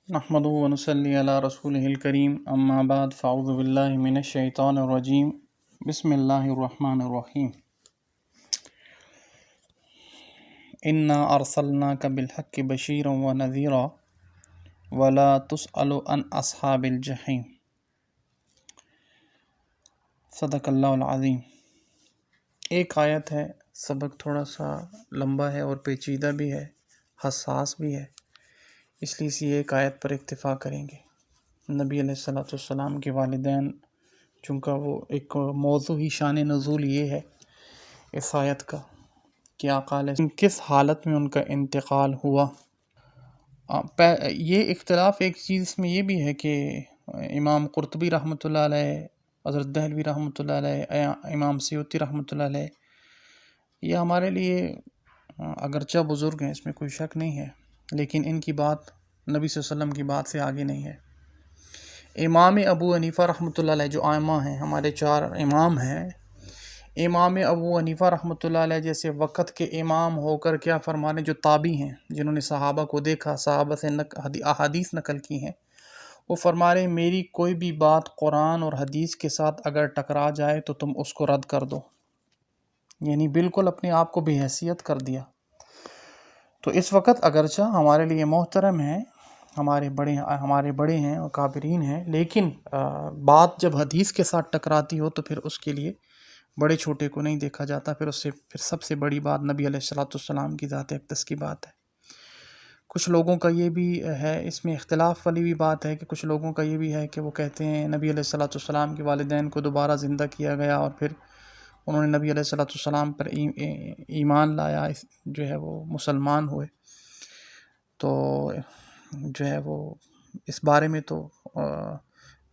نحمده ونصلي على رسوله الكريم اما بعد فاعوذ بالله من الشيطان الرجيم بسم الله الرحمن الرحيم انا ارسلناك بالحق بشيرا ونذيرا ولا تسأل عن اصحاب الجحيم صدق اللہ العظیم۔ ایک آیت ہے، سبق تھوڑا سا لمبا ہے اور پیچیدہ بھی ہے، حساس بھی ہے، اس لیے اسی ایک آیت پر اکتفا کریں گے۔ نبی علیہ السلام کے والدین، چونکہ وہ ایک موضوع ہی شان نزول یہ ہے اس آیت کا کہ آقا علیہ کس حالت میں ان کا انتقال ہوا۔ یہ اختلاف ایک چیز اس میں یہ بھی ہے کہ امام قرطبی رحمۃ اللہ علیہ، حضرت دہلوی رحمۃ اللہ علیہ، امام سیوطی رحمۃ اللہ علیہ، یہ ہمارے لیے اگرچہ بزرگ ہیں، اس میں کوئی شک نہیں ہے، لیکن ان کی بات نبی صلی اللہ علیہ وسلم کی بات سے آگے نہیں ہے۔ امام ابو حنیفہ رحمۃ اللہ علیہ جو ائمہ ہیں، ہمارے 4 امام ہیں، امام ابو حنیفہ رحمۃ اللہ علیہ جیسے وقت کے امام ہو کر کیا فرمانے، جو تابعی ہیں، جنہوں نے صحابہ کو دیکھا، صحابہ سے احادیث نقل کی ہیں، وہ فرما رہے ہیں میری کوئی بھی بات قرآن اور حدیث کے ساتھ اگر ٹکرا جائے تو تم اس کو رد کر دو، یعنی بالکل اپنے آپ کو بے حیثیت کر دیا۔ تو اس وقت اگرچہ ہمارے لیے محترم ہیں، ہمارے بڑے ہیں اور کابرین ہیں، لیکن بات جب حدیث کے ساتھ ٹکراتی ہو تو پھر اس کے لیے بڑے چھوٹے کو نہیں دیکھا جاتا، پھر سب سے بڑی بات نبی علیہ السلام کی ذات اقدس کی بات ہے۔ کچھ لوگوں کا یہ بھی ہے، اس میں اختلاف والی بھی بات ہے کہ کچھ لوگوں کا یہ بھی ہے کہ وہ کہتے ہیں نبی علیہ السلام کے والدین کو دوبارہ زندہ کیا گیا اور پھر انہوں نے نبی علیہ السلام پر ایمان لایا، جو ہے وہ مسلمان ہوئے۔ تو جو ہے وہ اس بارے میں تو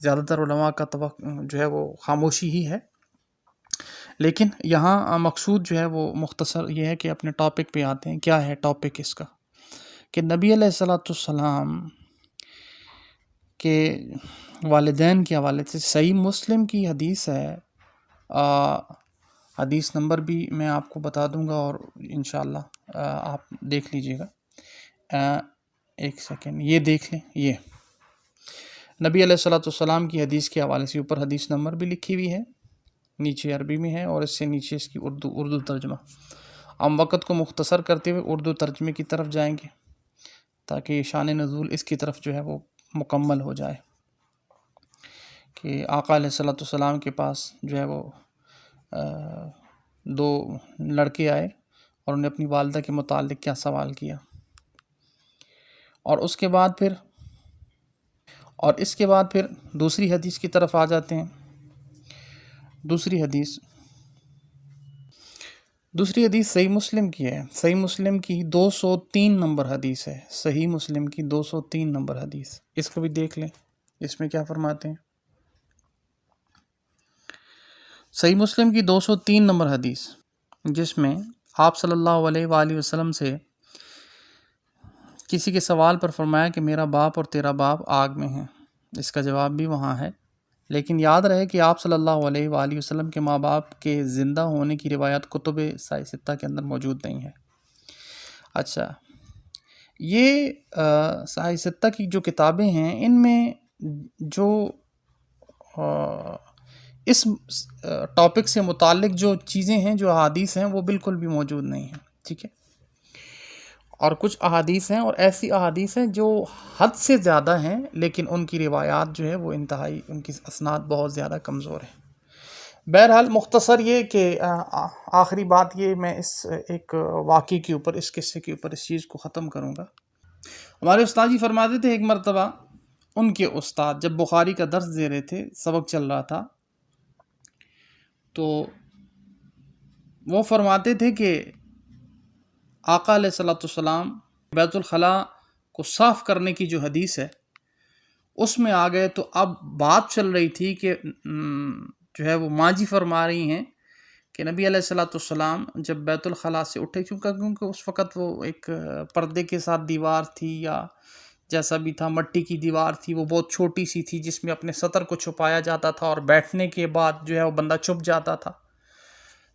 زیادہ تر علماء کا جو ہے وہ خاموشی ہی ہے، لیکن یہاں مقصود جو ہے وہ مختصر یہ ہے کہ اپنے ٹاپک پہ آتے ہیں۔ کیا ہے ٹاپک اس کا؟ کہ نبی علیہ السلام کے والدین کے حوالے سے صحیح مسلم کی حدیث ہے، حدیث نمبر بھی میں آپ کو بتا دوں گا اور انشاءاللہ آپ دیکھ لیجئے گا۔ ایک سیکنڈ، یہ دیکھ لیں، یہ نبی علیہ السلام کی حدیث کے حوالے سے اوپر حدیث نمبر بھی لکھی ہوئی ہے، نیچے عربی میں ہے اور اس سے نیچے اس کی اردو ترجمہ۔ ہم وقت کو مختصر کرتے ہوئے اردو ترجمے کی طرف جائیں گے تاکہ شان نزول اس کی طرف جو ہے وہ مکمل ہو جائے کہ آقا علیہ السلام کے پاس جو ہے وہ 2 لڑکے آئے اور انہیں اپنی والدہ کے متعلق کیا سوال کیا، اور اس کے بعد پھر دوسری حدیث کی طرف آ جاتے ہیں۔ دوسری حدیث صحیح مسلم کی ہے، صحیح مسلم کی 203 نمبر حدیث ہے، صحیح مسلم کی 203 نمبر حدیث، اس کو بھی دیکھ لیں۔ اس میں کیا فرماتے ہیں؟ صحیح مسلم کی 203 نمبر حدیث، جس میں آپ صلی اللہ علیہ وآلہ وسلم سے کسی کے سوال پر فرمایا کہ میرا باپ اور تیرا باپ آگ میں ہیں، اس کا جواب بھی وہاں ہے، لیکن یاد رہے کہ آپ صلی اللہ علیہ وآلہ وسلم کے ماں باپ کے زندہ ہونے کی روایت کتب ستہ کے اندر موجود نہیں ہے۔ اچھا، یہ ستہ کی جو کتابیں ہیں، ان میں جو اس ٹاپک سے متعلق جو چیزیں ہیں، جو احادیث ہیں، وہ بالکل بھی موجود نہیں ہیں، ٹھیک ہے؟ اور کچھ احادیث ہیں اور ایسی احادیث ہیں جو حد سے زیادہ ہیں، لیکن ان کی روایات جو ہے وہ انتہائی، ان کی اسناد بہت زیادہ کمزور ہیں۔ بہرحال مختصر یہ کہ آخری بات یہ، میں اس ایک واقعے کے اوپر، اس قصے کے اوپر اس چیز کو ختم کروں گا۔ ہمارے استاد جی فرماتے تھے ایک مرتبہ ان کے استاد جب بخاری کا درس دے رہے تھے، سبق چل رہا تھا، تو وہ فرماتے تھے کہ آقا علیہ السلام بیت الخلاء کو صاف کرنے کی جو حدیث ہے اس میں آ گئے، تو اب بات چل رہی تھی کہ جو ہے وہ ماں جی فرما رہی ہیں کہ نبی علیہ السلام جب بیت الخلاء سے اٹھے، کیونکہ اس وقت وہ ایک پردے کے ساتھ دیوار تھی یا جیسا بھی تھا، مٹی کی دیوار تھی، وہ بہت چھوٹی سی تھی جس میں اپنے سطر کو چھپایا جاتا تھا اور بیٹھنے کے بعد جو ہے وہ بندہ چھپ جاتا تھا۔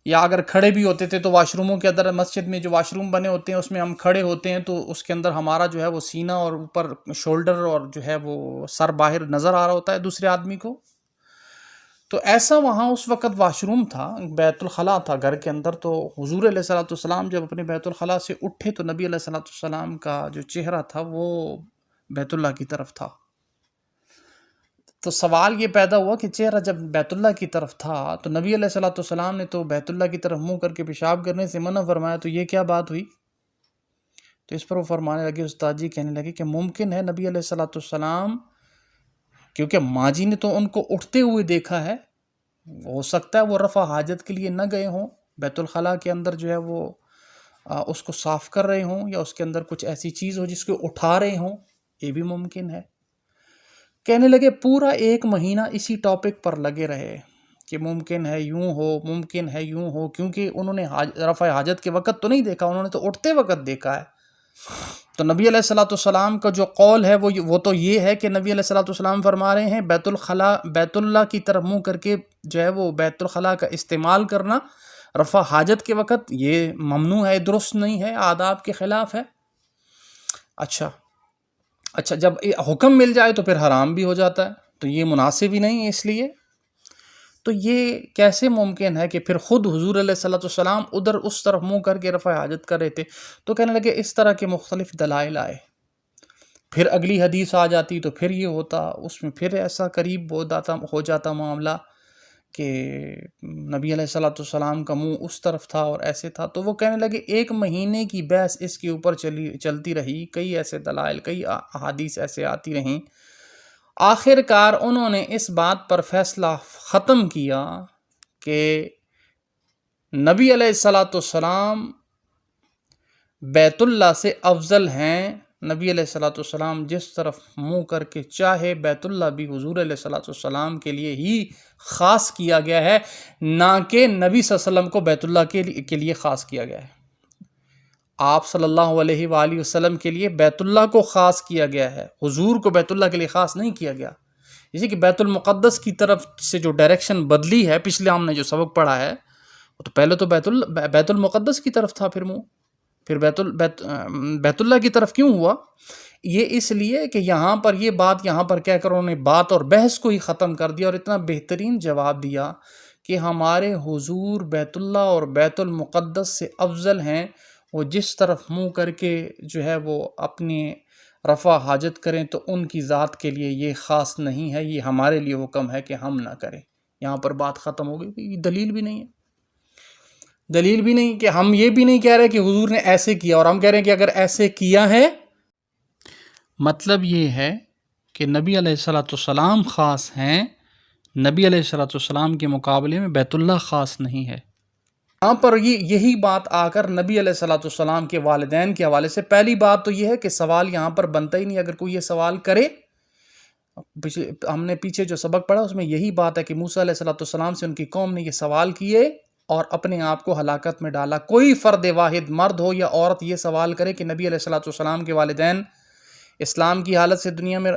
یا اگر کھڑے بھی ہوتے تھے تو واش روموں کے اندر، مسجد میں جو واش روم بنے ہوتے ہیں اس میں ہم کھڑے ہوتے ہیں تو اس کے اندر ہمارا جو ہے وہ سینہ اور اوپر شولڈر اور جو ہے وہ سر باہر نظر آ رہا ہوتا ہے دوسرے آدمی کو. تو ایسا وہاں اس وقت واش روم تھا، بیت الخلاء تھا گھر کے اندر. تو حضور علیہ الصلوۃ والسلام جب اپنے بیت الخلاء سے اٹھے تو نبی علیہ الصلوۃ والسلام کا جو چہرہ تھا وہ بیت اللہ کی طرف تھا. تو سوال یہ پیدا ہوا کہ چہرہ جب بیت اللہ کی طرف تھا تو نبی علیہ الصلوۃ والسلام نے تو بیت اللہ کی طرف منہ کر کے پیشاب کرنے سے منع فرمایا، تو یہ کیا بات ہوئی؟ تو اس پر وہ فرمانے لگے، استاد جی کہنے لگے کہ ممکن ہے نبی علیہ الصلوۃ والسلام، کیونکہ ماں جی نے تو ان کو اٹھتے ہوئے دیکھا ہے، ہو سکتا ہے وہ رفع حاجت کے لیے نہ گئے ہوں، بیت الخلاء کے اندر جو ہے وہ اس کو صاف کر رہے ہوں، یا اس کے اندر کچھ ایسی چیز ہو جس کو اٹھا رہے ہوں، یہ بھی ممکن ہے. کہنے لگے پورا 1 مہینہ اسی ٹاپک پر لگے رہے کہ ممکن ہے یوں ہو، ممکن ہے یوں ہو، کیونکہ انہوں نے رفع حاجت کے وقت تو نہیں دیکھا، انہوں نے تو اٹھتے وقت دیکھا ہے. تو نبی علیہ الصلوۃ والسلام کا جو قول ہے وہ تو یہ ہے کہ نبی علیہ الصلوۃ والسلام فرما رہے ہیں بیت اللہ کی طرف منہ کر کے جو ہے وہ بیت الخلاء کا استعمال کرنا رفع حاجت کے وقت یہ ممنوع ہے، درست نہیں ہے، آداب کے خلاف ہے. اچھا جب حکم مل جائے تو پھر حرام بھی ہو جاتا ہے، تو یہ مناسب ہی نہیں ہے. اس لیے تو یہ کیسے ممکن ہے کہ پھر خود حضور علیہ الصلوۃ والسلام ادھر اس طرف منہ کر کے رفع حاجت کر رہے تھے؟ تو کہنے لگے اس طرح کے مختلف دلائل آئے. پھر اگلی حدیث آ جاتی تو پھر یہ ہوتا، اس میں پھر ایسا قریب ہو جاتا معاملہ کہ نبی علیہ الصلوۃ والسلام کا منہ اس طرف تھا اور ایسے تھا. تو وہ کہنے لگے 1 مہینے کی بحث اس کے اوپر چلتی رہی، کئی ایسے دلائل، کئی احادیث ایسے آتی رہیں. آخر کار انہوں نے اس بات پر فیصلہ ختم کیا کہ نبی علیہ الصلوۃ والسلام بیت اللہ سے افضل ہیں. نبی علیہ الصلوۃ والسلام جس طرف منہ کر کے چاہے، بیت اللہ بھی حضور علیہ الصلوۃ والسلام کے لیے ہی خاص کیا گیا ہے، نہ کہ نبی صلی اللہ علیہ وسلم کو بیت اللہ کے لیے خاص کیا گیا ہے. آپ صلی اللہ علیہ وآلہ وسلم کے لیے بیت اللہ کو خاص کیا گیا ہے، حضور کو بیت اللہ کے لیے خاص نہیں کیا گیا. جیسے کہ بیت المقدس کی طرف سے جو ڈائریکشن بدلی ہے، پچھلے ہم نے جو سبق پڑھا ہے، تو پہلے تو بیت المقدس کی طرف تھا، پھر بیت اللہ کی طرف کیوں ہوا؟ یہ اس لیے کہ یہاں پر یہ بات یہاں پر کہہ کر انہوں نے بات اور بحث کو ہی ختم کر دیا، اور اتنا بہترین جواب دیا کہ ہمارے حضور بیت اللہ اور بیت المقدس سے افضل ہیں. وہ جس طرف منہ کر کے جو ہے وہ اپنی رفع حاجت کریں تو ان کی ذات کے لیے یہ خاص نہیں ہے، یہ ہمارے لیے حکم ہے کہ ہم نہ کریں. یہاں پر بات ختم ہو گئی. دلیل بھی نہیں ہے، دلیل بھی نہیں کہ ہم یہ بھی نہیں کہہ رہے کہ حضور نے ایسے کیا، اور ہم کہہ رہے ہیں کہ اگر ایسے کیا ہے، مطلب یہ ہے کہ نبی علیہ الصلوۃ والسلام خاص ہیں، نبی علیہ الصلوۃ والسلام کے مقابلے میں بیت اللہ خاص نہیں ہے. یہاں پر یہی بات آ کر نبی علیہ الصلوۃ والسلام کے والدین کے حوالے سے، پہلی بات تو یہ ہے کہ سوال یہاں پر بنتا ہی نہیں. اگر کوئی یہ سوال کرے، ہم نے پیچھے جو سبق پڑھا اس میں یہی بات ہے کہ موسیٰ علیہ الصلوۃ والسلام سے ان کی قوم نے یہ سوال کیے اور اپنے آپ کو ہلاکت میں ڈالا. کوئی فرد واحد، مرد ہو یا عورت، یہ سوال کرے کہ نبی علیہ الصلوۃ والسلام کے والدین اسلام کی حالت سے دنیا میں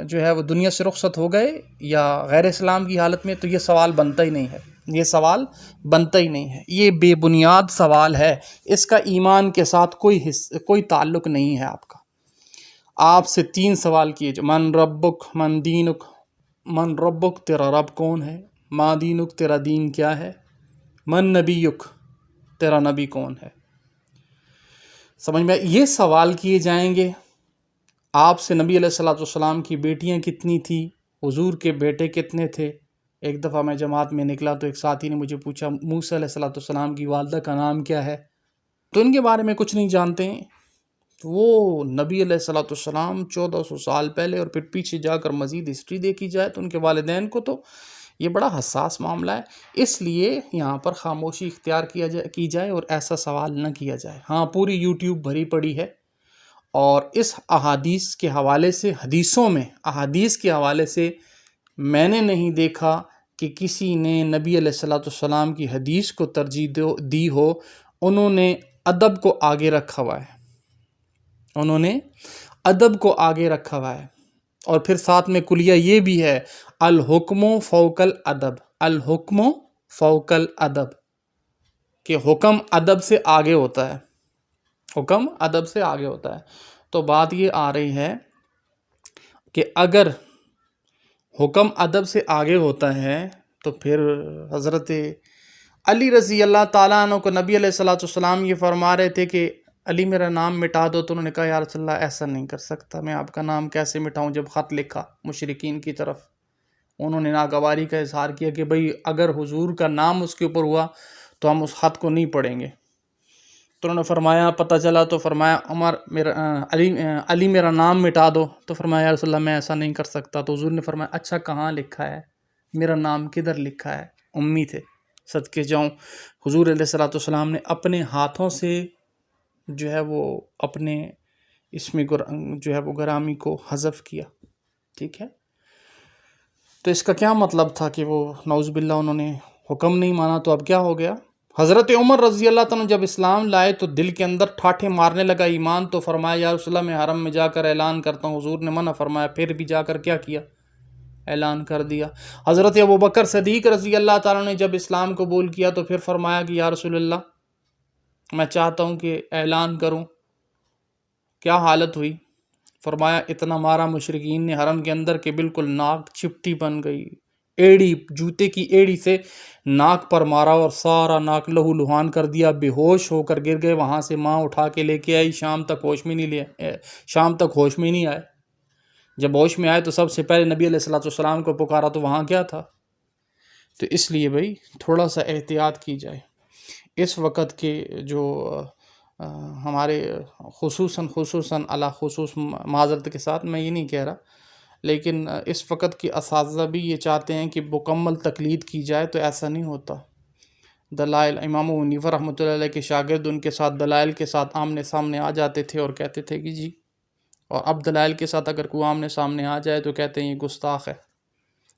جو ہے وہ دنیا سے رخصت ہو گئے یا غیر اسلام کی حالت میں، تو یہ سوال بنتا ہی نہیں ہے. یہ سوال بنتا ہی نہیں ہے. یہ بے بنیاد سوال ہے، اس کا ایمان کے ساتھ کوئی تعلق نہیں ہے. آپ سے 3 سوال کیے جو من ربک، من دینک. من ربک، تیرا رب کون ہے؟ ما دینک، تیرا دین کیا ہے؟ من نبیک، تیرا نبی کون ہے؟ سمجھ میں یہ سوال کیے جائیں گے. آپ سے نبی علیہ الصلوۃ والسلام کی بیٹیاں کتنی تھی، حضور کے بیٹے کتنے تھے. ایک دفعہ میں جماعت میں نکلا تو ایک ساتھی نے مجھے پوچھا موسیٰ علیہ الصلوۃ والسلام کی والدہ کا نام کیا ہے؟ تو ان کے بارے میں کچھ نہیں جانتے ہیں. وہ نبی علیہ الصلوۃ والسلام 1400 سال پہلے، اور پھر پیچھے جا کر مزید ہسٹری دیکھی جائے تو ان کے والدین کو، تو یہ بڑا حساس معاملہ ہے. اس لیے یہاں پر خاموشی اختیار کی جائے اور ایسا سوال نہ کیا جائے. ہاں، پوری یوٹیوب بھری پڑی ہے، اور اس احادیث کے حوالے سے، احادیث کے حوالے سے میں نے نہیں دیکھا کہ کسی نے نبی علیہ الصلوۃ والسلام کی حدیث کو ترجیح دی ہو. انہوں نے ادب کو آگے رکھا ہوا ہے، اور پھر ساتھ میں کلیہ یہ بھی ہے، الحکم فوق الادب. الحکم فوق الادب. کہ حکم ادب سے آگے ہوتا ہے، حکم ادب سے آگے ہوتا ہے. تو بات یہ آ رہی ہے کہ اگر حکم ادب سے آگے ہوتا ہے تو پھر حضرت علی رضی اللہ تعالیٰ عنہ کو نبی علیہ الصلوۃ والسلام یہ فرما رہے تھے کہ علی میرا نام مٹا دو، تو انہوں نے کہا یا رسول اللہ ایسا نہیں کر سکتا، میں آپ کا نام کیسے مٹاؤں. جب خط لکھا مشرکین کی طرف، انہوں نے ناگواری کا اظہار کیا کہ بھئی اگر حضور کا نام اس کے اوپر ہوا تو ہم اس خط کو نہیں پڑھیں گے. تو انہوں نے فرمایا پتہ چلا تو فرمایا علی میرا نام مٹا دو. تو فرمایا یا رسول اللہ میں ایسا نہیں کر سکتا. تو حضور نے فرمایا اچھا کہاں لکھا ہے، میرا نام کدھر لکھا ہے؟ امی تھے، صدقے جاؤں. حضور علیہ الصلوۃ والسلام نے اپنے ہاتھوں سے جو ہے وہ اپنے اس میں جو ہے وہ گرامی کو حذف کیا. ٹھیک ہے، تو اس کا کیا مطلب تھا کہ وہ نعوذ باللہ انہوں نے حکم نہیں مانا. تو اب کیا ہو گیا؟ حضرت عمر رضی اللہ تعالیٰ جب اسلام لائے تو دل کے اندر ٹھاٹھے مارنے لگا ایمان. تو فرمایا یا رسول اللہ میں حرم میں جا کر اعلان کرتا ہوں. حضور نے منع فرمایا، پھر بھی جا کر کیا کیا؟ اعلان کر دیا. حضرت ابوبکر صدیق رضی اللہ تعالیٰ نے جب اسلام قبول کیا تو پھر فرمایا کہ یا رسول اللہ میں چاہتا ہوں کہ اعلان کروں. کیا حالت ہوئی؟ فرمایا اتنا مارا مشرکین نے حرم کے اندر کہ بالکل ناک چپٹی بن گئی، ایڑی جوتے کی ایڑی سے ناک پر مارا اور سارا ناک لہو لہان کر دیا. بے ہوش ہو کر گر گئے. وہاں سے ماں اٹھا کے لے کے آئی. شام تک ہوش میں نہیں آئے. جب ہوش میں آئے تو سب سے پہلے نبی علیہ الصلوۃ والسلام کو پکارا. تو وہاں کیا تھا؟ تو اس لیے بھائی تھوڑا سا احتیاط کی جائے. اس وقت کے جو ہمارے خصوصاً علی خصوص معذرت کے ساتھ میں یہ نہیں کہہ رہا، لیکن اس وقت کے اساتذہ بھی یہ چاہتے ہیں کہ مکمل تقلید کی جائے، تو ایسا نہیں ہوتا. دلائل امام ابو حنیفہ رحمۃ اللہ علیہ کے شاگرد ان کے ساتھ دلائل کے ساتھ آمنے سامنے آ جاتے تھے اور کہتے تھے کہ جی، اور اب دلائل کے ساتھ اگر کوئی آمنے سامنے آ جائے تو کہتے ہیں یہ گستاخ ہے،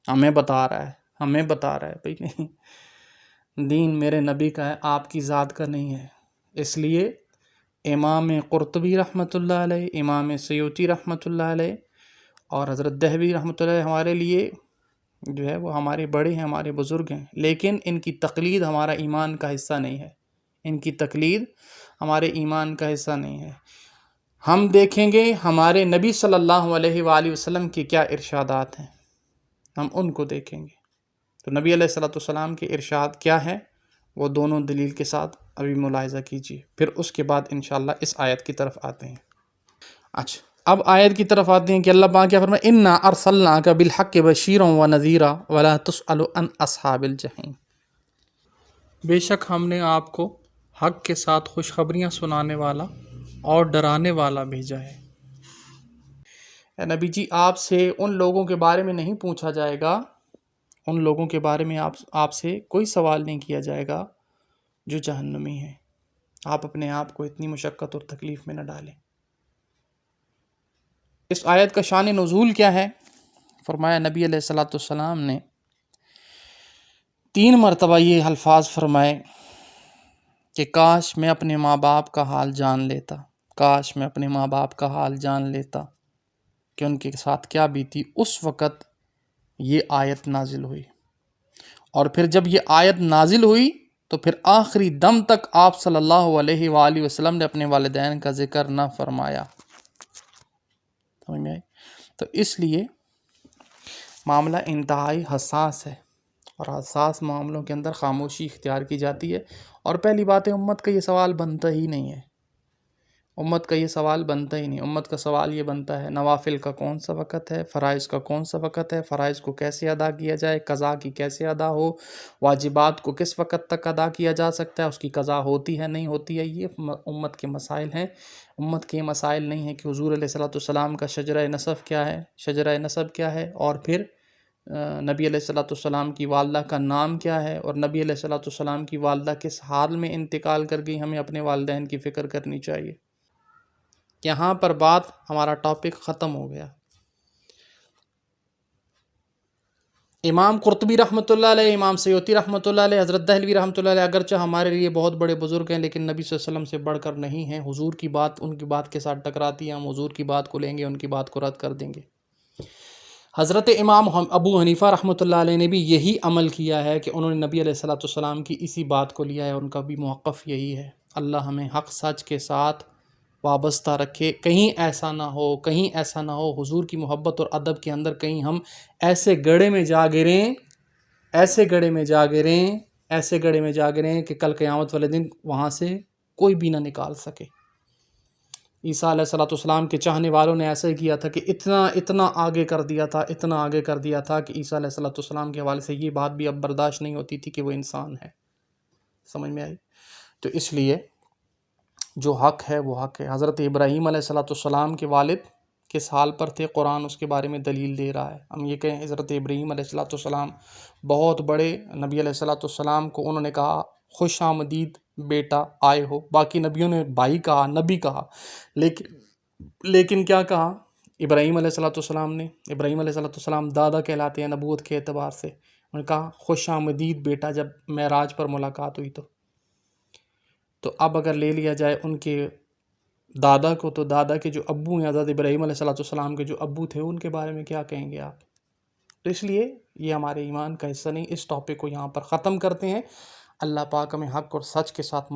ہمیں بتا رہا ہے. بھائی نہیں، دین میرے نبی کا ہے، آپ کی ذات کا نہیں ہے. اس لیے امام قرطبی رحمۃ اللہ علیہ، امام سیوطی رحمۃ اللہ علیہ اور حضرت دہلوی رحمۃ اللہ علیہ ہمارے لیے جو ہے وہ ہمارے بڑے ہیں، ہمارے بزرگ ہیں، لیکن ان کی تقلید ہمارا ایمان کا حصہ نہیں ہے. ان کی تقلید ہمارے ایمان کا حصہ نہیں ہے. ہم دیکھیں گے ہمارے نبی صلی اللہ علیہ وآلہ وسلم کے کیا ارشادات ہیں، ہم ان کو دیکھیں گے. تو نبی علیہ الصلوۃ والسلام کے ارشاد کیا ہے وہ دونوں دلیل کے ساتھ ابھی ملاحظہ کیجیے، پھر اس کے بعد انشاءاللہ اس آیت کی طرف آتے ہیں. اچھا، اب آیت کی طرف آتے ہیں کہ اللہ پاک کیا فرمائے، اِنَّا أَرْسَلْنَاكَ بِالْحَقِّ بَشِيرًا وَنَذِيرًا وَلَا تُسْأَلُ عَنْ أَصْحَابِ الْجَحِيمِ. بے شک ہم نے آپ کو حق کے ساتھ خوشخبریاں سنانے والا اور ڈرانے والا بھیجا ہے. اے نبی جی، آپ سے ان لوگوں کے بارے میں نہیں پوچھا جائے گا، ان لوگوں کے بارے میں آپ سے کوئی سوال نہیں کیا جائے گا جو جہنمی ہیں. آپ اپنے آپ کو اتنی مشقت اور تکلیف میں نہ ڈالیں. اس آیت کا شان نزول کیا ہے؟ فرمایا نبی علیہ الصلوۃ والسلام نے 3 مرتبہ یہ الفاظ فرمائے کہ کاش میں اپنے ماں باپ کا حال جان لیتا، کاش میں اپنے ماں باپ کا حال جان لیتا کہ ان کے ساتھ کیا بیتی. اس وقت یہ آیت نازل ہوئی، اور پھر جب یہ آیت نازل ہوئی تو پھر آخری دم تک آپ صلی اللہ علیہ وآلہ وسلم نے اپنے والدین کا ذکر نہ فرمایا. سمجھ میں آئی؟ تو اس لیے معاملہ انتہائی حساس ہے، اور حساس معاملوں کے اندر خاموشی اختیار کی جاتی ہے. اور پہلی بات ہے، امت کا یہ سوال بنتا ہی نہیں ہے. امت کا یہ سوال بنتا ہی نہیں. امت کا سوال یہ بنتا ہے نوافل کا کون سا وقت ہے، فرائض کا کون سا وقت ہے، فرائض کو کیسے ادا کیا جائے، قضا کی کیسے ادا ہو، واجبات کو کس وقت تک ادا کیا جا سکتا ہے، اس کی قضا ہوتی ہے نہیں ہوتی ہے. یہ امت کے مسائل ہیں. امت کے مسائل نہیں ہیں کہ حضور علیہ الصلوۃ والسلام کا شجرہ نسب کیا ہے، شجرہ نسب کیا ہے، اور پھر نبی علیہ الصلوۃ والسلام کی والدہ کا نام کیا ہے، اور نبی علیہ الصلوۃ والسلام کی والدہ کس حال میں انتقال کر گئی. ہمیں اپنے والدین کی فکر کرنی چاہیے. یہاں پر بات ہمارا ٹاپک ختم ہو گیا. امام قرطبی رحمۃ اللہ علیہ، امام سیوطی رحمۃ اللہ علیہ، حضرت دہلوی رحمۃ اللہ علیہ اگرچہ ہمارے لیے بہت بڑے بزرگ ہیں، لیکن نبی صلی اللہ علیہ وسلم سے بڑھ کر نہیں ہیں. حضور کی بات ان کی بات کے ساتھ ٹکراتی ہے، ہم حضور کی بات کو لیں گے، ان کی بات کو رد کر دیں گے. حضرت امام ابو حنیفہ رحمۃ اللہ علیہ نے بھی یہی عمل کیا ہے کہ انہوں نے نبی علیہ الصلوۃ والسلام کی اسی بات کو لیا ہے، ان کا بھی موقف یہی ہے۔ اللہ ہمیں حق سچ کے ساتھ وابستہ رکھے، کہیں ایسا نہ ہو حضور کی محبت اور ادب کے اندر کہیں ہم ایسے گڑھے میں جا گریں کہ کل قیامت والے دن وہاں سے کوئی بھی نہ نکال سکے۔ عیسیٰ علیہ الصلوۃ والسلام کے چاہنے والوں نے ایسا ہی کیا تھا کہ اتنا آگے کر دیا تھا کہ عیسیٰ علیہ الصلوۃ والسلام کے حوالے سے یہ بات بھی اب برداشت نہیں ہوتی تھی کہ وہ انسان ہے۔ سمجھ میں آئی؟ تو اس لیے جو حق ہے وہ حق ہے۔ حضرت ابراہیم علیہ الصلوۃ والسلام کے والد کس حال پر تھے، قرآن اس کے بارے میں دلیل دے رہا ہے۔ ہم یہ کہیں حضرت ابراہیم علیہ الصلوۃ والسلام بہت بڑے نبی علیہ الصلوۃ والسلام کو انہوں نے کہا خوش آمدید بیٹا آئے ہو، باقی نبیوں نے بھائی کہا، نبی کہا، لیکن کیا کہا ابراہیم علیہ الصلوۃ والسلام نے؟ ابراہیم علیہ الصلوۃ والسلام دادا کہلاتے ہیں نبوت کے اعتبار سے۔ انہوں نے کہا خوش آمدید بیٹا جب معراج پر ملاقات ہوئی تو اب اگر لے لیا جائے ان کے دادا کو، تو دادا کے جو ابو ہیں حضرت ابراہیم علیہ الصلوۃ والسلام کے جو ابو تھے، ان کے بارے میں کیا کہیں گے آپ؟ تو اس لیے یہ ہمارے ایمان کا حصہ نہیں۔ اس ٹاپک کو یہاں پر ختم کرتے ہیں۔ اللہ پاک ہمیں حق اور سچ کے ساتھ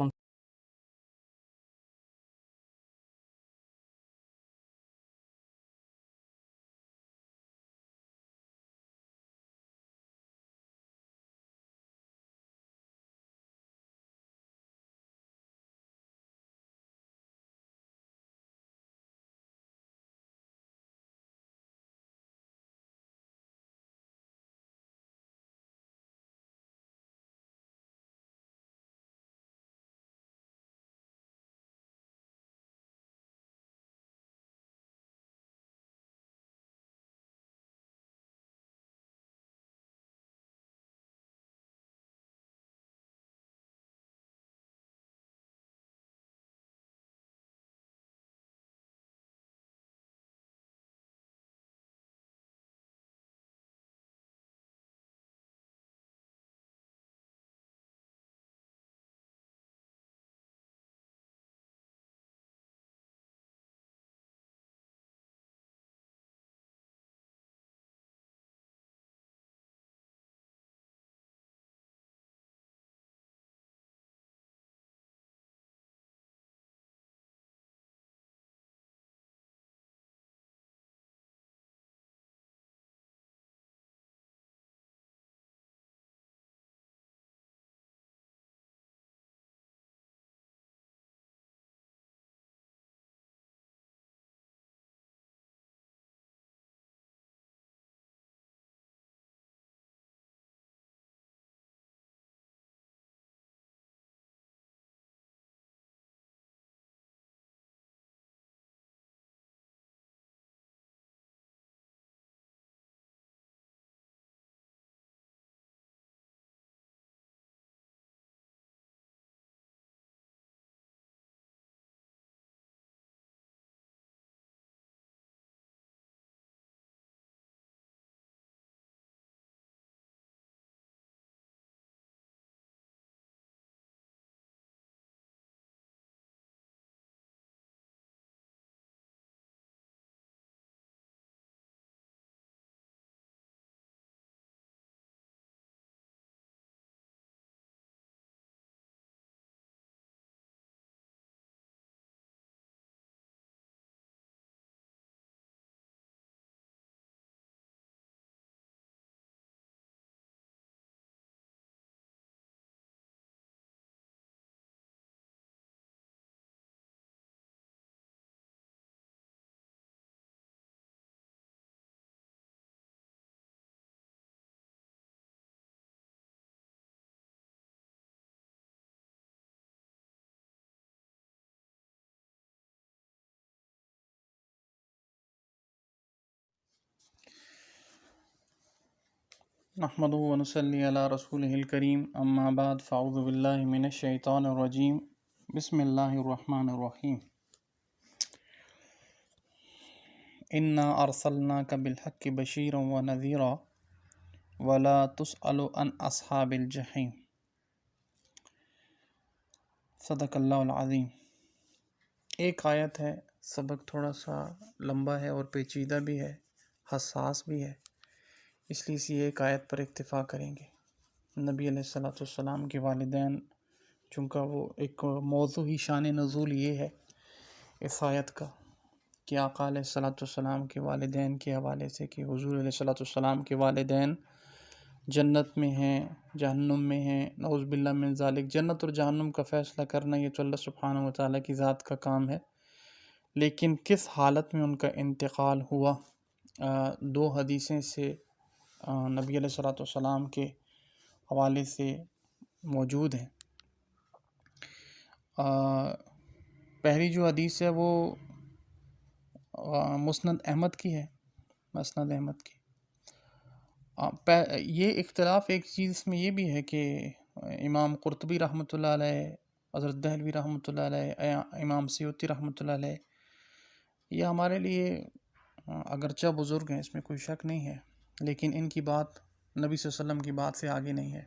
نحمدہ و نصلی علی رسولہ الکریم، اما بعد فاعوذ باللہ من الشیطان الرجیم، بسم اللہ الرحمن الرحیم۔ انا ارسلناک بالحق بشیرا و نذیرا ولا تسأل عن اصحاب الجحیم۔ صدق اللہ العظیم۔ ایک آیت ہے، سبق تھوڑا سا لمبا ہے اور پیچیدہ بھی ہے، حساس بھی ہے۔ اس لیے اسی ایک آیت پر اکتفا کریں گے۔ نبی علیہ الصلوۃ والسلام کے والدین، چونکہ وہ ایک موضوع ہی شان نزول یہ ہے اس آیت کا کہ آقا علیہ الصلوۃ والسلام کے والدین کے حوالے سے کہ حضور علیہ الصلوۃ والسلام کے والدین جنت میں ہیں، جہنم میں ہیں، نعوذ باللہ من ذالک۔ جنت اور جہنم کا فیصلہ کرنا یہ تو اللہ سبحانہ و تعالیٰ کی ذات کا کام ہے، لیکن کس حالت میں ان کا انتقال ہوا، دو حدیثیں سے نبی علیہ الصلوۃ والسلام کے حوالے سے موجود ہیں۔ پہلی جو حدیث ہے وہ مسند احمد کی ہے، مسند احمد کی۔ یہ اختلاف ایک چیز اس میں یہ بھی ہے کہ امام قرطبی رحمۃ اللہ علیہ، حضرت دہلوی رحمۃ اللہ علیہ، امام سیوطی رحمۃ اللہ علیہ، یہ ہمارے لیے اگرچہ بزرگ ہیں، اس میں کوئی شک نہیں ہے، لیکن ان کی بات نبی صلی اللہ علیہ وسلم کی بات سے آگے نہیں ہے۔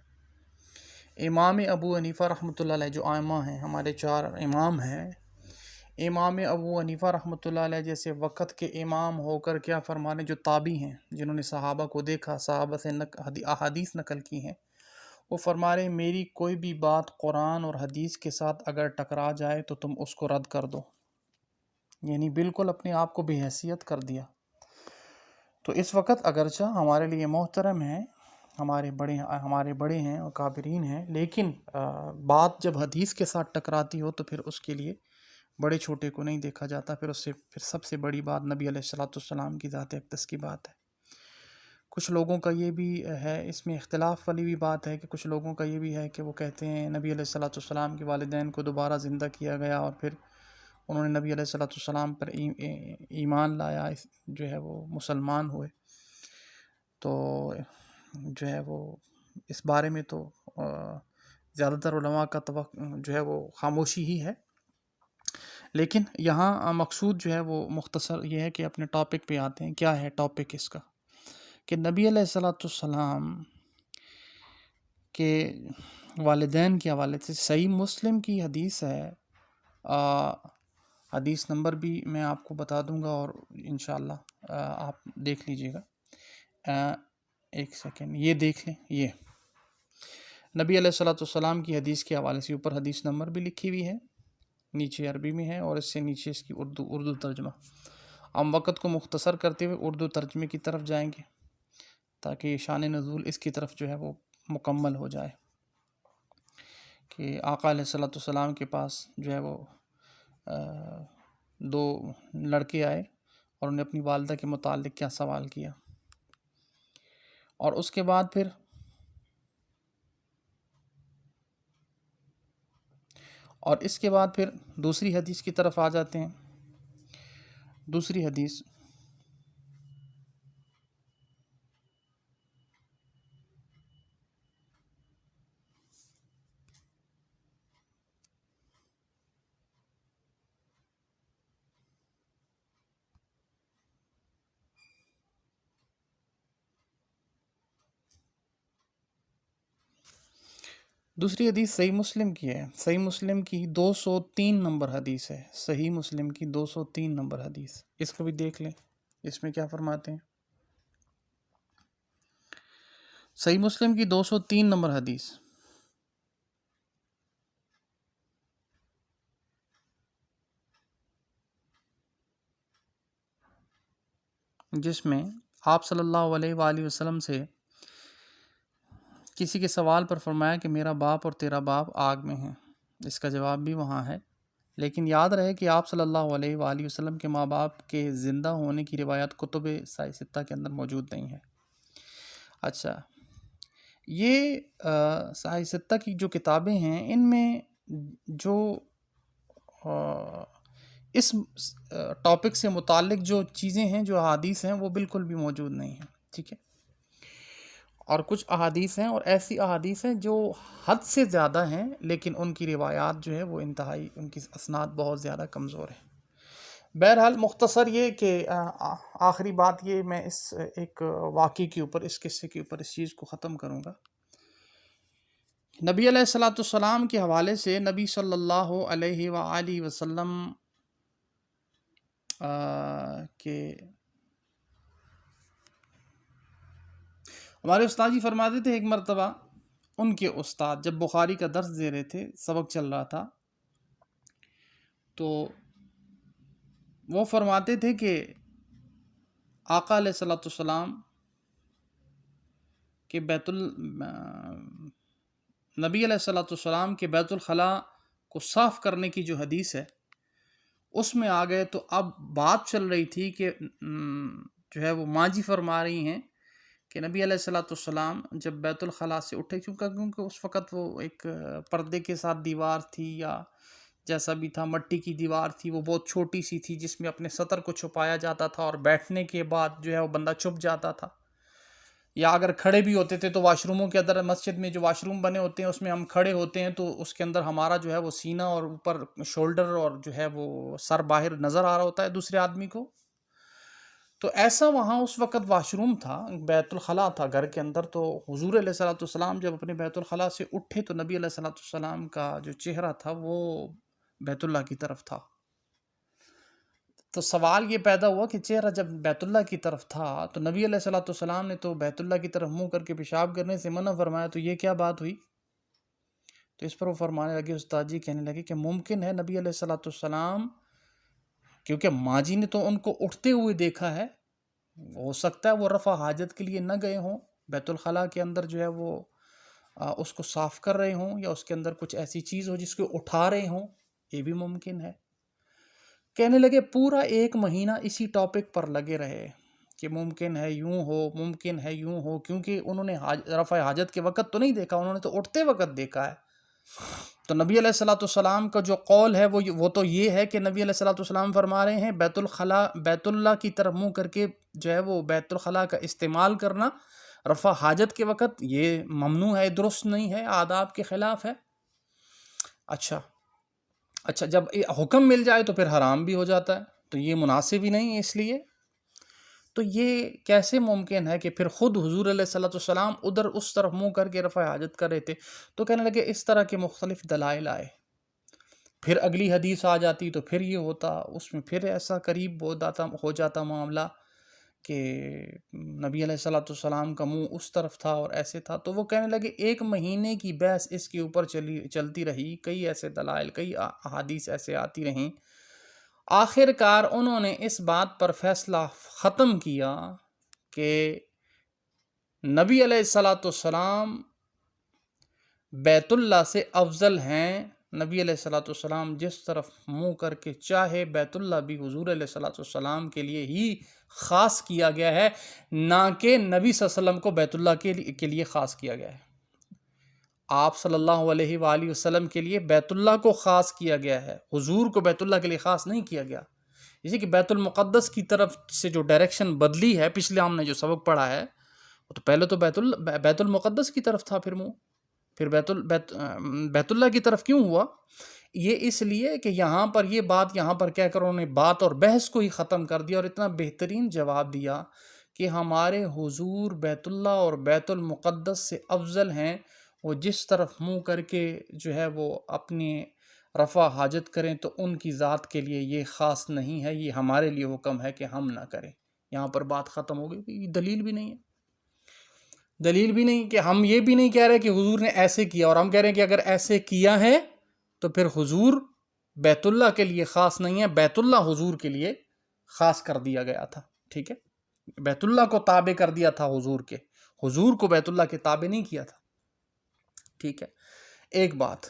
امام ابو حنیفہ رحمۃ اللہ علیہ جو ائمہ ہیں، ہمارے 4 امام ہیں، امام ابو حنیفہ رحمۃ اللہ علیہ جیسے وقت کے امام ہو کر کیا فرمانے، جو تابعی ہیں، جنہوں نے صحابہ کو دیکھا، صحابہ سے احادیث نقل کی ہیں، وہ فرما رہے میری کوئی بھی بات قرآن اور حدیث کے ساتھ اگر ٹکرا جائے تو تم اس کو رد کر دو، یعنی بالکل اپنے آپ کو بے حیثیت کر دیا۔ تو اس وقت اگرچہ ہمارے لیے محترم ہیں، ہمارے بڑے ہیں اور کابرین ہیں، لیکن بات جب حدیث کے ساتھ ٹکراتی ہو تو پھر اس کے لیے بڑے چھوٹے کو نہیں دیکھا جاتا، پھر سب سے بڑی بات نبی علیہ الصلوۃ والسلام کی ذات اقدس کی بات ہے۔ کچھ لوگوں کا یہ بھی ہے، اس میں اختلاف والی بھی بات ہے کہ کچھ لوگوں کا یہ بھی ہے کہ وہ کہتے ہیں نبی علیہ الصلوۃ والسلام کے والدین کو دوبارہ زندہ کیا گیا اور پھر انہوں نے نبی علیہ الصلوۃ والسلام پر ایمان لایا، جو ہے وہ مسلمان ہوئے۔ تو جو ہے وہ اس بارے میں تو زیادہ تر علماء کا جو ہے وہ خاموشی ہی ہے، لیکن یہاں مقصود جو ہے وہ مختصر یہ ہے کہ اپنے ٹاپک پہ آتے ہیں۔ کیا ہے ٹاپک اس کا؟ کہ نبی علیہ الصلوۃ والسلام کے والدین کے حوالے سے صحیح مسلم کی حدیث ہے، حدیث نمبر بھی میں آپ کو بتا دوں گا اور انشاءاللہ آپ دیکھ لیجئے گا۔ ایک سیکنڈ، یہ دیکھ لیں، یہ نبی علیہ الصلوۃ والسلام کی حدیث کے حوالے سے اوپر حدیث نمبر بھی لکھی ہوئی ہے، نیچے عربی میں ہے اور اس سے نیچے اس کی اردو ترجمہ۔ ہم وقت کو مختصر کرتے ہوئے اردو ترجمے کی طرف جائیں گے تاکہ یہ شان نزول اس کی طرف جو ہے وہ مکمل ہو جائے کہ آقا علیہ الصلوۃ والسلام کے پاس جو ہے وہ 2 لڑکے آئے اور انہیں اپنی والدہ کے متعلق کیا سوال کیا، اور اس کے بعد پھر دوسری حدیث کی طرف آ جاتے ہیں۔ دوسری حدیث صحیح مسلم کی ہے، صحیح مسلم کی 203 نمبر حدیث ہے، صحیح مسلم کی 203 نمبر حدیث، اس کو بھی دیکھ لیں، اس میں کیا فرماتے ہیں۔ صحیح مسلم کی 203 نمبر حدیث، جس میں آپ صلی اللہ علیہ وآلہ وسلم سے کسی کے سوال پر فرمایا کہ میرا باپ اور تیرا باپ آگ میں ہیں، اس کا جواب بھی وہاں ہے، لیکن یاد رہے کہ آپ صلی اللہ علیہ وآلہ وسلم کے ماں باپ کے زندہ ہونے کی روایت کتب ستہ کے اندر موجود نہیں ہے۔ اچھا، یہ ستہ کی جو کتابیں ہیں ان میں جو اس ٹاپک سے متعلق جو چیزیں ہیں، جو احادیث ہیں، وہ بالکل بھی موجود نہیں ہیں، ٹھیک ہے، اور کچھ احادیث ہیں اور ایسی احادیث ہیں جو حد سے زیادہ ہیں، لیکن ان کی روایات جو ہے وہ انتہائی، ان کی اسناد بہت زیادہ کمزور ہیں۔ بہرحال مختصر یہ کہ آخری بات یہ میں اس ایک واقعے کے اوپر، اس قصے کے اوپر اس چیز کو ختم کروں گا۔ نبی علیہ الصلوۃ والسلام کے حوالے سے نبی صلی اللہ علیہ وآلہ وسلم کے ہمارے استاد جی فرماتے تھے ایک مرتبہ ان کے استاد جب بخاری کا درس دے رہے تھے، سبق چل رہا تھا، تو وہ فرماتے تھے کہ آقا علیہ الصلوۃ والسلام کہ نبی علیہ الصلوۃ والسلام کے بیت الخلاء کو صاف کرنے کی جو حدیث ہے اس میں آ گئے، تو اب بات چل رہی تھی کہ جو ہے وہ ماں جی فرما رہی ہیں کہ نبی علیہ الصلوۃ والسلام جب بیت الخلاء سے اٹھے، کیونکہ اس وقت وہ ایک پردے کے ساتھ دیوار تھی یا جیسا بھی تھا، مٹی کی دیوار تھی، وہ بہت چھوٹی سی تھی جس میں اپنے سطر کو چھپایا جاتا تھا، اور بیٹھنے کے بعد جو ہے وہ بندہ چھپ جاتا تھا، یا اگر کھڑے بھی ہوتے تھے تو واش روموں کے اندر، مسجد میں جو واش روم بنے ہوتے ہیں اس میں ہم کھڑے ہوتے ہیں تو اس کے اندر ہمارا جو ہے وہ سینہ اور اوپر شولڈر اور جو ہے وہ سر باہر نظر آ رہا ہوتا ہے دوسرے آدمی کو. تو ایسا وہاں اس وقت واش روم تھا، بیت الخلاء تھا گھر کے اندر. تو حضور علیہ الصلوۃ والسلام جب اپنے بیت الخلاء سے اٹھے تو نبی علیہ الصلوۃ والسلام کا جو چہرہ تھا وہ بیت اللہ کی طرف تھا. تو سوال یہ پیدا ہوا کہ چہرہ جب بیت اللہ کی طرف تھا تو نبی علیہ الصلوۃ والسلام نے تو بیت اللہ کی طرف منہ کر کے پیشاب کرنے سے منع فرمایا، تو یہ کیا بات ہوئی؟ تو اس پر وہ فرمانے لگے، استاد جی کہنے لگے کہ ممکن ہے نبی علیہ الصلوۃ والسلام، کیونکہ ماں جی نے تو ان کو اٹھتے ہوئے دیکھا ہے، ہو سکتا ہے وہ رفع حاجت کے لیے نہ گئے ہوں، بیت الخلاء کے اندر جو ہے وہ اس کو صاف کر رہے ہوں، یا اس کے اندر کچھ ایسی چیز ہو جس کو اٹھا رہے ہوں، یہ بھی ممکن ہے. کہنے لگے پورا 1 مہینہ اسی ٹاپک پر لگے رہے کہ ممکن ہے یوں ہو، ممکن ہے یوں ہو، کیونکہ انہوں نے رفع حاجت کے وقت تو نہیں دیکھا، انہوں نے تو اٹھتے وقت دیکھا ہے. تو نبی علیہ الصلوۃ والسلام کا جو قول ہے وہ تو یہ ہے کہ نبی علیہ الصلوۃ والسلام فرما رہے ہیں بیت اللہ کی طرف منہ کر کے جو ہے وہ بیت الخلاء کا استعمال کرنا رفع حاجت کے وقت یہ ممنوع ہے، درست نہیں ہے، آداب کے خلاف ہے. اچھا جب حکم مل جائے تو پھر حرام بھی ہو جاتا ہے، تو یہ مناسب ہی نہیں ہے. اس لیے تو یہ کیسے ممکن ہے کہ پھر خود حضور علیہ الصلوۃ والسلام ادھر اس طرف منہ کر کے رفع حاجت کر رہے تھے؟ تو کہنے لگے اس طرح کے مختلف دلائل آئے. پھر اگلی حدیث آ جاتی تو پھر یہ ہوتا، اس میں پھر ایسا قریب ہو جاتا معاملہ کہ نبی علیہ الصلوۃ والسلام کا منہ اس طرف تھا اور ایسے تھا. تو وہ کہنے لگے 1 مہینے کی بحث اس کے اوپر چلتی رہی، کئی ایسے دلائل، کئی احادیث ایسے آتی رہیں. آخر کار انہوں نے اس بات پر فیصلہ ختم کیا کہ نبی علیہ الصلوۃ والسلام بیت اللہ سے افضل ہیں. نبی علیہ الصلوۃ والسلام جس طرف منہ کر کے چاہے، بیت اللہ بھی حضور علیہ الصلوۃ والسلام کے لیے ہی خاص کیا گیا ہے، نہ کہ نبی صلی اللہ علیہ وسلم کو بیت اللہ کے لیے خاص کیا گیا ہے. آپ صلی اللہ علیہ وآلہ وسلم کے لیے بیت اللہ کو خاص کیا گیا ہے، حضور کو بیت اللہ کے لیے خاص نہیں کیا گیا. جیسے کہ بیت المقدس کی طرف سے جو ڈائریکشن بدلی ہے، پچھلے ہم نے جو سبق پڑھا ہے، تو پہلے تو بیت المقدس کی طرف تھا، پھر بیت اللہ کی طرف کیوں ہوا؟ یہ اس لیے کہ یہاں پر یہ بات یہاں پر کہہ کر انہوں نے بات اور بحث کو ہی ختم کر دیا، اور اتنا بہترین جواب دیا کہ ہمارے حضور بیت اللہ اور بیت المقدس سے افضل ہیں. وہ جس طرف منہ کر کے جو ہے وہ اپنے رفع حاجت کریں تو ان کی ذات کے لیے یہ خاص نہیں ہے، یہ ہمارے لیے حکم ہے کہ ہم نہ کریں. یہاں پر بات ختم ہو گئی. دلیل بھی نہیں ہے، دلیل بھی نہیں کہ ہم یہ بھی نہیں کہہ رہے کہ حضور نے ایسے کیا، اور ہم کہہ رہے ہیں کہ اگر ایسے کیا ہے تو پھر حضور بیت اللہ کے لیے خاص نہیں ہے، بیت اللہ حضور کے لیے خاص کر دیا گیا تھا. ٹھیک ہے، بیت اللہ کو تابع کر دیا تھا حضور کو بیت اللہ کے تابع نہیں کیا تھا. ٹھیک ہے. ایک بات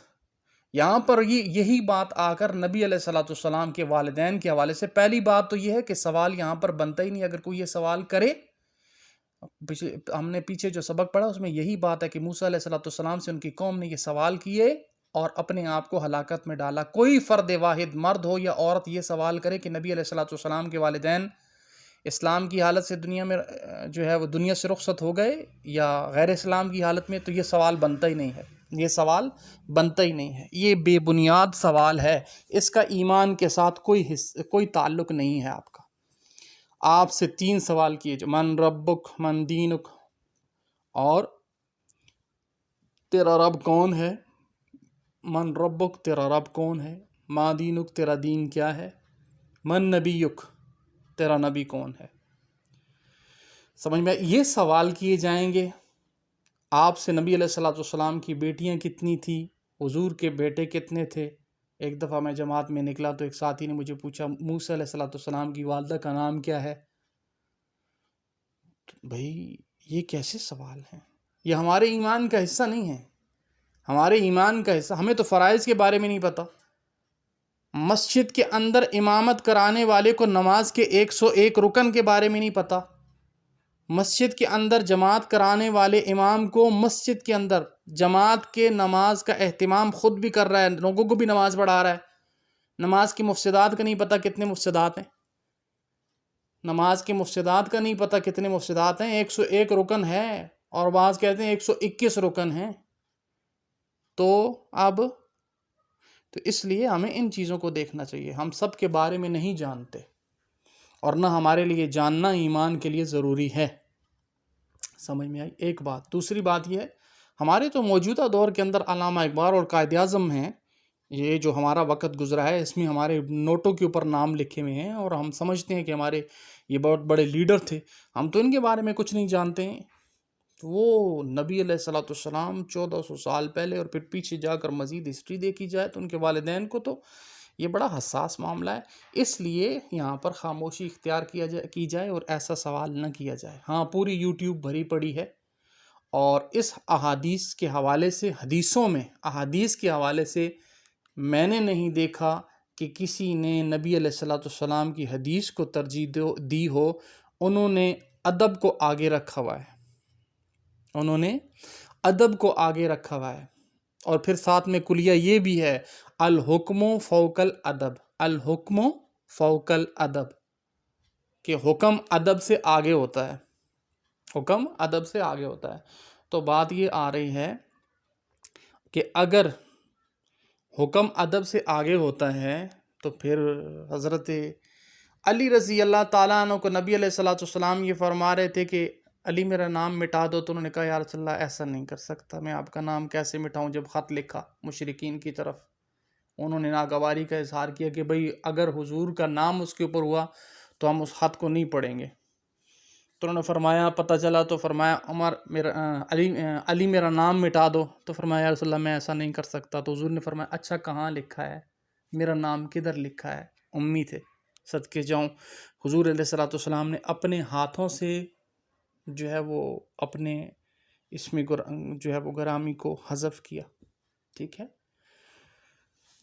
یہاں پر یہی بات آ کر نبی علیہ الصلوۃ والسلام کے والدین کے حوالے سے، پہلی بات تو یہ ہے کہ سوال یہاں پر بنتا ہی نہیں. اگر کوئی یہ سوال کرے، ہم نے پیچھے جو سبق پڑھا اس میں یہی بات ہے کہ موسیٰ علیہ الصلوۃ والسلام سے ان کی قوم نے یہ سوال کیے اور اپنے آپ کو ہلاکت میں ڈالا. کوئی فرد واحد، مرد ہو یا عورت، یہ سوال کرے کہ نبی علیہ الصلوۃ والسلام کے والدین اسلام کی حالت سے دنیا میں جو ہے وہ دنیا سے رخصت ہو گئے یا غیر اسلام کی حالت میں، تو یہ سوال بنتا ہی نہیں ہے. یہ سوال بنتا ہی نہیں ہے. یہ بے بنیاد سوال ہے، اس کا ایمان کے ساتھ کوئی تعلق نہیں ہے. آپ کا آپ سے 3 سوال کیے جو من ربک، من دینک، اور تیرا رب کون ہے. من ربک، تیرا رب کون ہے. ما دینک، تیرا دین کیا ہے. من نبیک، تیرا نبی کون ہے. سمجھ میں یہ سوال کیے جائیں گے آپ سے نبی علیہ السلام کی بیٹیاں کتنی تھیں، حضور کے بیٹے کتنے تھے۔ ایک دفعہ میں جماعت میں نکلا تو ایک ساتھی نے مجھے پوچھا موسیٰ علیہ السلام کی والدہ کا نام کیا ہے؟ بھائی یہ کیسے سوال ہیں؟ یہ ہمارے ایمان کا حصہ نہیں ہے، ہمارے ایمان کا حصہ۔ ہمیں تو فرائض کے بارے میں نہیں پتہ۔ مسجد کے اندر امامت کرانے والے کو نماز کے 101 رکن کے بارے میں نہیں پتہ۔ مسجد کے اندر جماعت کرانے والے امام کو مسجد کے اندر جماعت کے نماز کا اہتمام خود بھی کر رہا ہے، لوگوں کو بھی نماز پڑھا رہا ہے۔ نماز کی مفسدات کا نہیں پتہ کتنے مفسدات ہیں، نماز کے مفسدات کا نہیں پتہ کتنے مفسدات ہیں۔ 101 رکن ہے اور بعض کہتے ہیں 121 رکن ہیں۔ تو اس لیے ہمیں ان چیزوں کو دیکھنا چاہیے۔ ہم سب کے بارے میں نہیں جانتے اور نہ ہمارے لیے جاننا ایمان کے لیے ضروری ہے۔ سمجھ میں آئی ایک بات۔ دوسری بات یہ ہے، ہمارے تو موجودہ دور کے اندر علامہ اقبال اور قائد اعظم ہیں، یہ جو ہمارا وقت گزرا ہے اس میں ہمارے نوٹوں کے اوپر نام لکھے ہوئے ہیں اور ہم سمجھتے ہیں کہ ہمارے یہ بہت بڑے لیڈر تھے، ہم تو ان کے بارے میں کچھ نہیں جانتے ہیں۔ وہ نبی علیہ السلام 1400 سال پہلے، اور پھر پیچھے جا کر مزید ہسٹری دیکھی جائے تو ان کے والدین کو تو یہ بڑا حساس معاملہ ہے، اس لیے یہاں پر خاموشی اختیار کی جائے اور ایسا سوال نہ کیا جائے۔ ہاں پوری یوٹیوب بھری پڑی ہے اور اس احادیث کے حوالے سے، حدیثوں میں احادیث کے حوالے سے میں نے نہیں دیکھا کہ کسی نے نبی علیہ السلام کی حدیث کو ترجیح دی ہو۔ انہوں نے ادب کو آگے رکھا ہوا ہے، انہوں نے ادب کو آگے رکھا ہوا ہے۔ اور پھر ساتھ میں کلیہ یہ بھی ہے، الحکم فوق الادب، الحکم فوق الادب، کہ حکم ادب سے آگے ہوتا ہے، حکم ادب سے آگے ہوتا ہے۔ تو بات یہ آ رہی ہے کہ اگر حکم ادب سے آگے ہوتا ہے تو پھر حضرت علی رضی اللہ تعالیٰ عنہ کو نبی علیہ السلام یہ فرما رہے تھے کہ علی میرا نام مٹا دو، تو انہوں نے کہا یا رسول اللہ ایسا نہیں کر سکتا، میں آپ کا نام کیسے مٹاؤں؟ جب خط لکھا مشرکین کی طرف، انہوں نے ناگواری کا اظہار کیا کہ بھئی اگر حضور کا نام اس کے اوپر ہوا تو ہم اس خط کو نہیں پڑھیں گے۔ تو انہوں نے فرمایا، پتہ چلا تو فرمایا علی میرا نام مٹا دو، تو فرمایا یا رسول اللہ میں ایسا نہیں کر سکتا۔ تو حضور نے فرمایا اچھا کہاں لکھا ہے، میرا نام کدھر لکھا ہے؟ امی تھے، صدقے جاؤں، حضور علیہ السلام نے اپنے ہاتھوں سے جو ہے وہ اپنے اس میں جو ہے وہ گرامی کو حذف کیا، ٹھیک ہے۔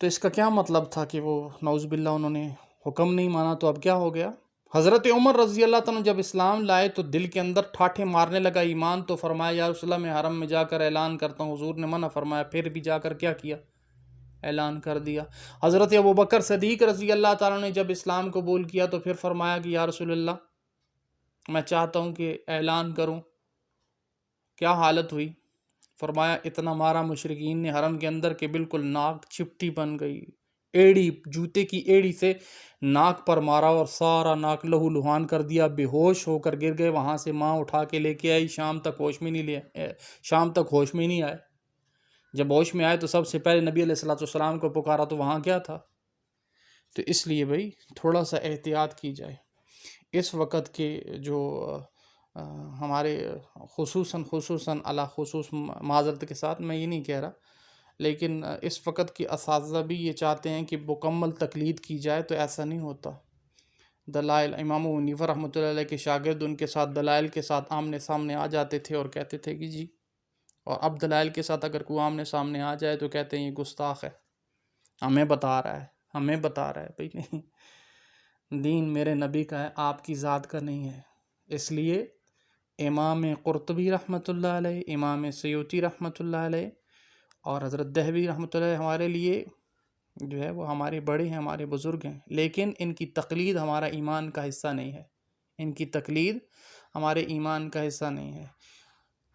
تو اس کا کیا مطلب تھا کہ وہ نعوذ باللہ انہوں نے حکم نہیں مانا، تو اب کیا ہو گیا؟ حضرت عمر رضی اللہ تعالیٰ جب اسلام لائے تو دل کے اندر ٹھاٹھے مارنے لگا ایمان، تو فرمایا یا رسول اللہ میں حرم میں جا کر اعلان کرتا ہوں۔ حضور نے منع فرمایا، پھر بھی جا کر کیا کیا؟ اعلان کر دیا۔ حضرت ابوبکر صدیق رضی اللہ تعالیٰ نے جب اسلام قبول کیا تو پھر فرمایا کہ یا رسول اللہ میں چاہتا ہوں کہ اعلان کروں۔ کیا حالت ہوئی؟ فرمایا اتنا مارا مشرکین نے حرم کے اندر کہ بالکل ناک چپٹی بن گئی، ایڑی، جوتے کی ایڑی سے ناک پر مارا اور سارا ناک لہو لہان کر دیا، بے ہوش ہو کر گر گئے۔ وہاں سے ماں اٹھا کے لے کے آئی، شام تک ہوش میں نہیں آئے۔ جب ہوش میں آئے تو سب سے پہلے نبی علیہ السلام کو پکارا، تو وہاں کیا تھا؟ تو اس لیے بھائی تھوڑا سا احتیاط کی جائے۔ اس وقت کے جو ہمارے خصوصاً خصوص معذرت کے ساتھ میں یہ نہیں کہہ رہا، لیکن اس وقت کے اساتذہ بھی یہ چاہتے ہیں کہ مکمل تقلید کی جائے، تو ایسا نہیں ہوتا۔ دلائل، امام ابو حنیفہ رحمۃ اللہ علیہ کے شاگرد ان کے ساتھ دلائل کے ساتھ آمنے سامنے آ جاتے تھے اور کہتے تھے کہ جی، اور اب دلائل کے ساتھ اگر کوئی آمنے سامنے آ جائے تو کہتے ہیں یہ گستاخ ہے، ہمیں بتا رہا ہے بھائی نہیں، دین میرے نبی کا ہے، آپ کی ذات کا نہیں ہے۔ اس لیے امام قرطبی رحمۃ اللہ علیہ، امام سیوطی رحمۃ اللہ علیہ اور حضرت دہلوی رحمۃ اللہ علیہ ہمارے لیے جو ہے وہ ہمارے بڑے ہیں، ہمارے بزرگ ہیں، لیکن ان کی تقلید ہمارا ایمان کا حصہ نہیں ہے، ان کی تقلید ہمارے ایمان کا حصہ نہیں ہے۔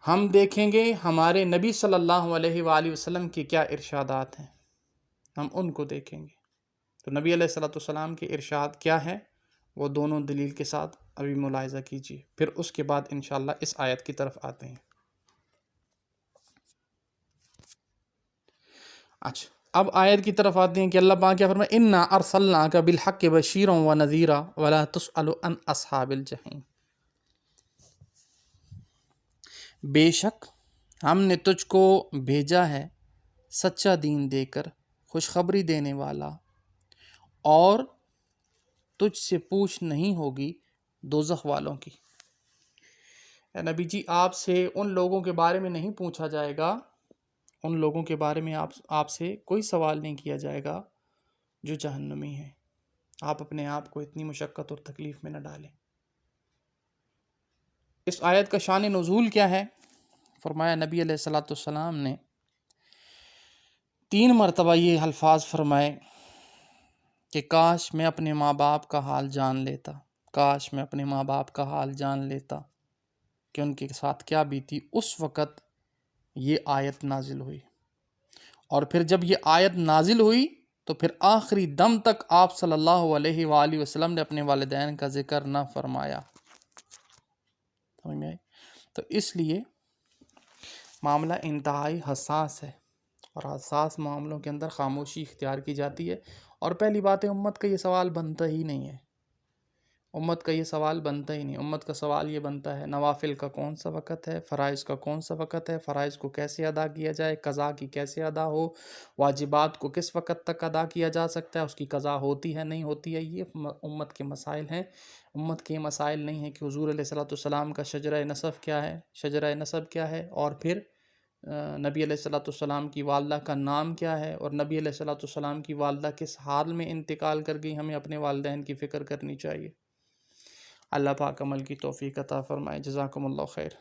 ہم دیکھیں گے ہمارے نبی صلی اللہ علیہ وآلہ وسلم کے کیا ارشادات ہیں، ہم ان کو دیکھیں گے۔ تو نبی علیہ السلام کے ارشاد کیا ہے وہ دونوں دلیل کے ساتھ ابھی ملاحظہ کیجیے، پھر اس کے بعد انشاءاللہ اس آیت کی طرف آتے ہیں۔ اچھا، اب آیت کی طرف آتے ہیں کہ اللہ پاک کیا فرمائے، اِنَّا أَرْسَلْنَاكَ بِالْحَقِّ بَشِيرًا وَنَذِيرًا وَلَا تُسْأَلُ عَنْ أَصْحَابِ الْجَحِيمِ۔ بے شک ہم نے تجھ کو بھیجا ہے سچا دین دے کر خوشخبری دینے والا، اور تجھ سے پوچھ نہیں ہوگی دوزخ والوں کی۔ اے نبی جی، آپ سے ان لوگوں کے بارے میں نہیں پوچھا جائے گا، ان لوگوں کے بارے میں آپ سے کوئی سوال نہیں کیا جائے گا جو جہنمی ہیں۔ آپ اپنے آپ کو اتنی مشقت اور تکلیف میں نہ ڈالیں۔ اس آیت کا شان نزول کیا ہے؟ فرمایا نبی علیہ السلام نے 3 مرتبہ یہ الفاظ فرمائے کہ کاش میں اپنے ماں باپ کا حال جان لیتا، کاش میں اپنے ماں باپ کا حال جان لیتا کہ ان کے ساتھ کیا بیتی۔ اس وقت یہ آیت نازل ہوئی، اور پھر جب یہ آیت نازل ہوئی تو پھر آخری دم تک آپ صلی اللہ علیہ وآلہ وسلم نے اپنے والدین کا ذکر نہ فرمایا۔ سمجھ میں آئی؟ تو اس لیے معاملہ انتہائی حساس ہے، اور حساس معاملوں کے اندر خاموشی اختیار کی جاتی ہے۔ اور پہلی بات ہے، امت کا یہ سوال بنتا ہی نہیں ہے، امت کا یہ سوال بنتا ہی نہیں۔ امت کا سوال یہ بنتا ہے نوافل کا کون سا وقت ہے، فرائض کا کون سا وقت ہے، فرائض کو کیسے ادا کیا جائے، قضا کی کیسے ادا ہو، واجبات کو کس وقت تک ادا کیا جا سکتا ہے، اس کی قضا ہوتی ہے نہیں ہوتی ہے۔ یہ امت کے مسائل ہیں۔ امت کے مسائل نہیں ہیں کہ حضور علیہ السلام کا شجرہ نسب کیا ہے، شجرہ نسب کیا ہے، اور پھر نبی علیہ السلام کی والدہ کا نام کیا ہے، اور نبی علیہ السلام کی والدہ کس حال میں انتقال کر گئی۔ ہمیں اپنے والدین کی فکر کرنی چاہیے۔ اللہ پاک عمل کی توفیق عطا فرمائے۔ جزاکم اللہ خیر۔